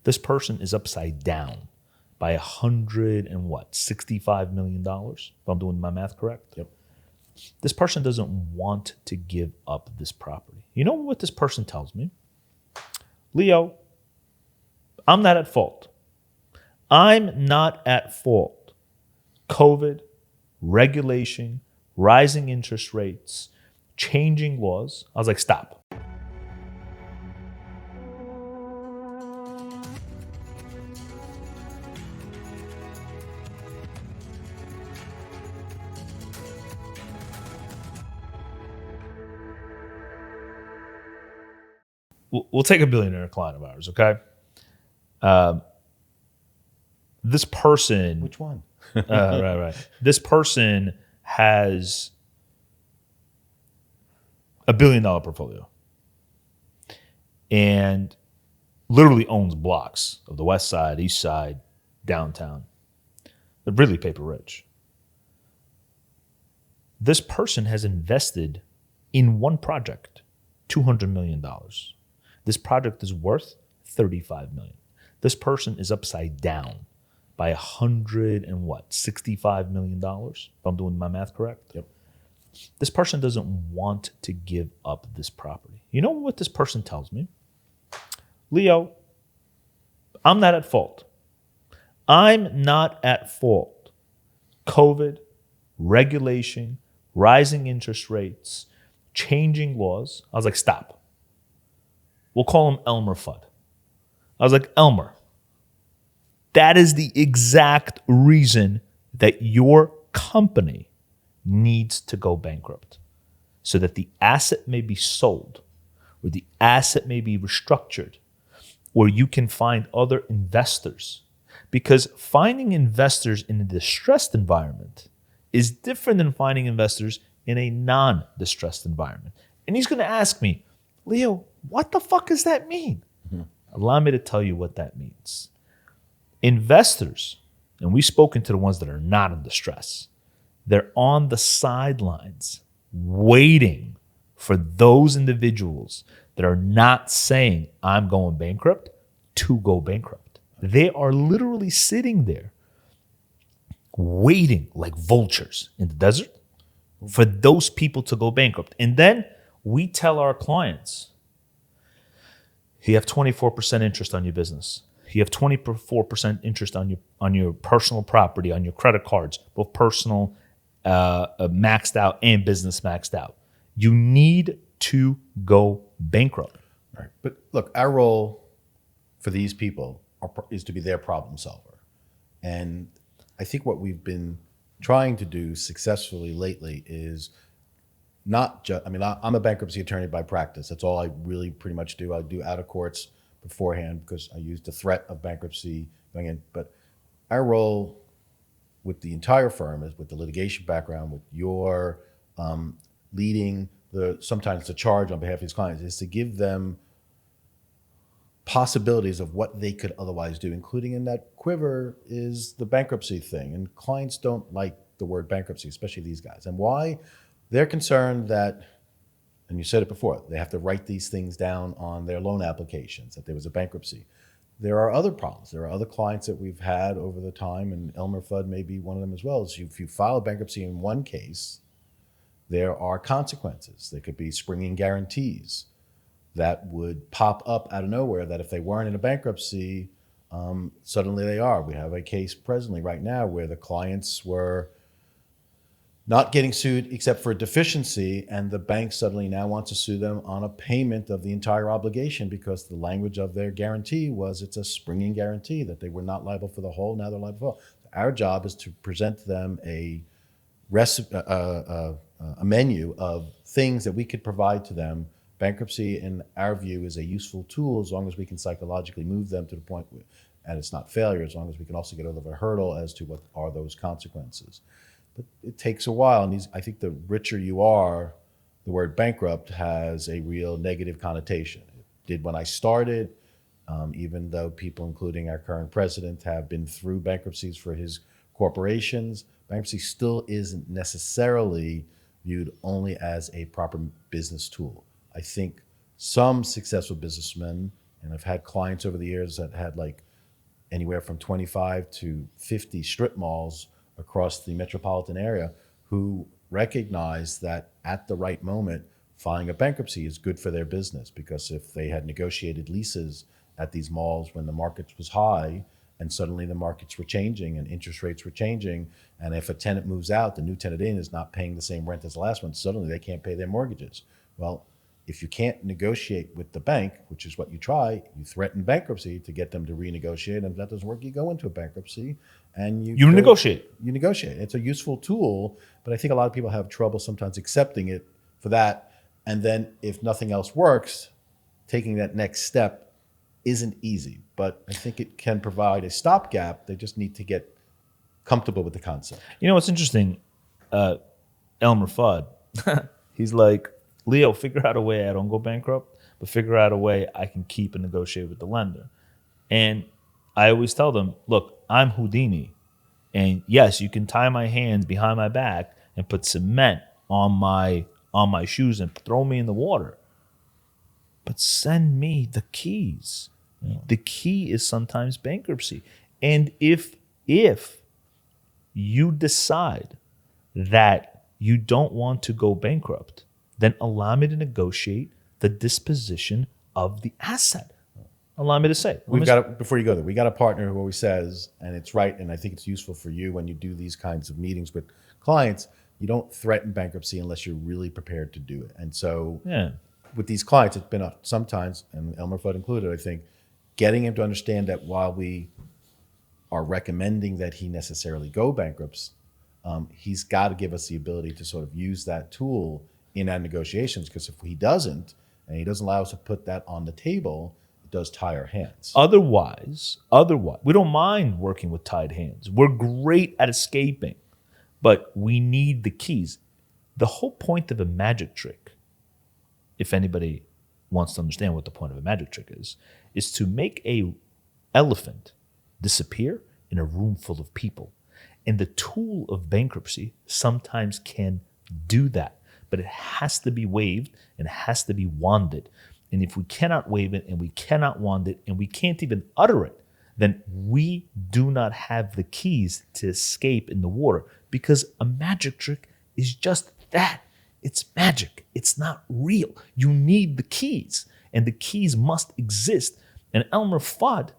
This person is upside down by $165 million, if I'm doing my math correct. Yep. This person doesn't want to give up this property. You know what this person tells me? Leo, I'm not at fault. I'm not at fault. COVID, regulation, rising interest rates, changing laws. I was like, stop. We'll take a billionaire client of ours, okay? This person... Which one? right. This person has a $1 billion portfolio and literally owns blocks of the west side, east side, downtown. They're really paper rich. This person has invested in one project, $200 million. This project is worth $35 million. This person is upside down by $65 million, if I'm doing my math correct. Yep. This person doesn't want to give up this property. You know what this person tells me? Leo, I'm not at fault. I'm not at fault. COVID, regulation, rising interest rates, changing laws. I was like, stop. We'll call him Elmer Fudd. I was like, Elmer, that is the exact reason that your company needs to go bankrupt, so that the asset may be sold, or the asset may be restructured, or you can find other investors. Because finding investors in a distressed environment is different than finding investors in a non-distressed environment. And he's going to ask me, Leo, what the fuck does that mean? Mm-hmm. Allow me to tell you what that means. Investors, and we've spoken to the ones that are not in distress, they're on the sidelines waiting for those individuals that are not saying, I'm going bankrupt, to go bankrupt. They are literally sitting there waiting like vultures in the desert for those people to go bankrupt. And then we tell our clients, you have 24% interest on your business. You have 24% interest on your personal property, on your credit cards, both personal maxed out and business maxed out. You need to go bankrupt. Right. But look, our role for these people is to be their problem solver. And I think what we've been trying to do successfully lately is not just, I'm a bankruptcy attorney by practice. That's all I really pretty much do. I do out of courts beforehand because I use the threat of bankruptcy going in. But our role with the entire firm is with the litigation background, with your leading sometimes the charge on behalf of these clients, is to give them possibilities of what they could otherwise do, including in that quiver is the bankruptcy thing. And clients don't like the word bankruptcy, especially these guys. And why? They're concerned that, and you said it before, they have to write these things down on their loan applications, that there was a bankruptcy. There are other problems. There are other clients that we've had over the time, and Elmer Fudd may be one of them as well. Is if you file a bankruptcy in one case, there are consequences. There could be springing guarantees that would pop up out of nowhere that if they weren't in a bankruptcy, suddenly they are. We have a case presently right now where the clients were not getting sued except for a deficiency, and the bank suddenly now wants to sue them on a payment of the entire obligation because the language of their guarantee was it's a springing guarantee, that they were not liable for the whole, now they're liable for all. Our job is to present them a menu of things that we could provide to them. Bankruptcy, in our view, is a useful tool as long as we can psychologically move them to the point where, and it's not failure, as long as we can also get over the hurdle as to what are those consequences. But it takes a while, and I think the richer you are, the word bankrupt has a real negative connotation. It did when I started, even though people, including our current president, have been through bankruptcies for his corporations. Bankruptcy still isn't necessarily viewed only as a proper business tool. I think some successful businessmen And I've had clients over the years that had like anywhere from 25 to 50 strip malls across the metropolitan area who recognize that at the right moment, filing a bankruptcy is good for their business, because if they had negotiated leases at these malls when the market was high and suddenly the markets were changing and interest rates were changing, and if a tenant moves out, the new tenant in is not paying the same rent as the last one, suddenly they can't pay their mortgages. Well, if you can't negotiate with the bank, which is what you try, you threaten bankruptcy to get them to renegotiate. And if that doesn't work, you go into a bankruptcy and You negotiate. You negotiate. It's a useful tool, but I think a lot of people have trouble sometimes accepting it for that. And then if nothing else works, taking that next step isn't easy. But I think it can provide a stopgap. They just need to get comfortable with the concept. You know what's interesting? Elmer Fudd, he's like, Leo, figure out a way I don't go bankrupt, but figure out a way I can keep and negotiate with the lender. And I always tell them, look, I'm Houdini. And yes, you can tie my hands behind my back and put cement on my shoes and throw me in the water. But send me the keys. Yeah. The key is sometimes bankruptcy. And if you decide that you don't want to go bankrupt, then allow me to negotiate the disposition of the asset. Allow me to say. Before you go there, we got a partner who always says, and it's right, and I think it's useful for you when you do these kinds of meetings with clients, you don't threaten bankruptcy unless you're really prepared to do it. And so with these clients, it's been sometimes, and Elmer Fudd included, I think, getting him to understand that while we are recommending that he necessarily go bankrupt, he's got to give us the ability to sort of use that tool in our negotiations, because if he doesn't, and he doesn't allow us to put that on the table, it does tie our hands. Otherwise, we don't mind working with tied hands. We're great at escaping, but we need the keys. The whole point of a magic trick, if anybody wants to understand what the point of a magic trick is to make a elephant disappear in a room full of people. And the tool of bankruptcy sometimes can do that. But it has to be waved and it has to be wanded. And if we cannot wave it and we cannot wand it and we can't even utter it, then we do not have the keys to escape in the water, because a magic trick is just that. It's magic. It's not real. You need the keys, and the keys must exist. And Elmer Fudd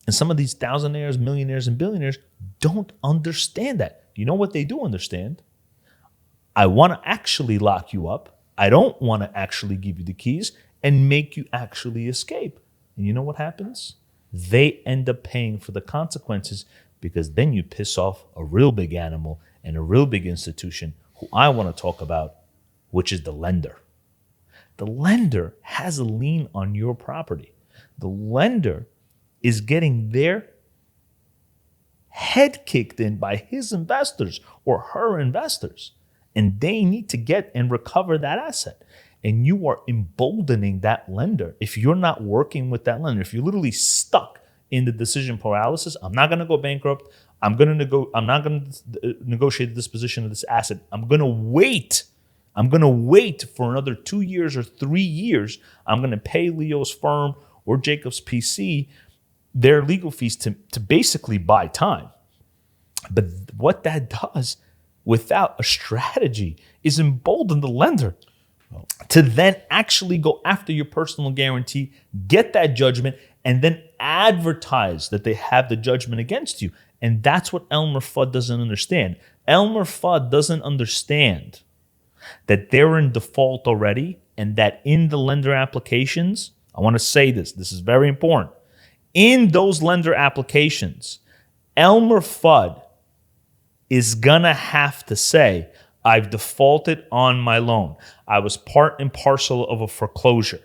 and some of these thousandaires, millionaires, and billionaires don't understand that. You know what they do understand? I want to actually lock you up. I don't want to actually give you the keys and make you actually escape. And you know what happens? They end up paying for the consequences, because then you piss off a real big animal and a real big institution who I want to talk about, which is the lender. The lender has a lien on your property. The lender is getting their head kicked in by his investors or her investors. And they need to get and recover that asset. And you are emboldening that lender. If you're not working with that lender, if you're literally stuck in the decision paralysis, I'm not going to go bankrupt. I'm not going to negotiate the disposition of this asset. I'm going to wait. I'm going to wait for another 2 years or 3 years. I'm going to pay Leo's firm or Jacob's PC their legal fees to basically buy time. But what that does without a strategy is embolden the lender to then actually go after your personal guarantee, get that judgment, and then advertise that they have the judgment against you. And that's what Elmer Fudd doesn't understand. Elmer Fudd doesn't understand that they're in default already, and that in the lender applications, I want to say this is very important. In those lender applications, Elmer Fudd is gonna have to say, I've defaulted on my loan. I was part and parcel of a foreclosure.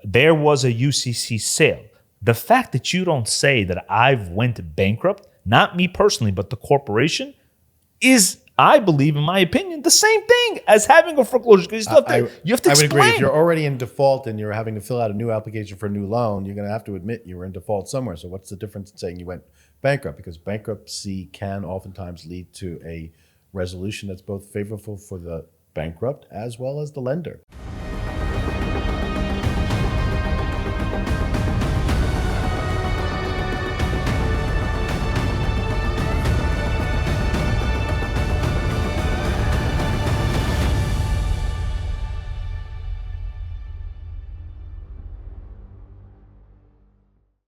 There was a UCC sale. The fact that you don't say that I've went bankrupt, not me personally, but the corporation, is, I believe, in my opinion, the same thing as having a foreclosure. Because you have to explain. I would agree. If you're already in default and you're having to fill out a new application for a new loan, you're going to have to admit you were in default somewhere. So what's the difference in saying you went bankrupt? Because bankruptcy can oftentimes lead to a resolution that's both favorable for the bankrupt as well as the lender.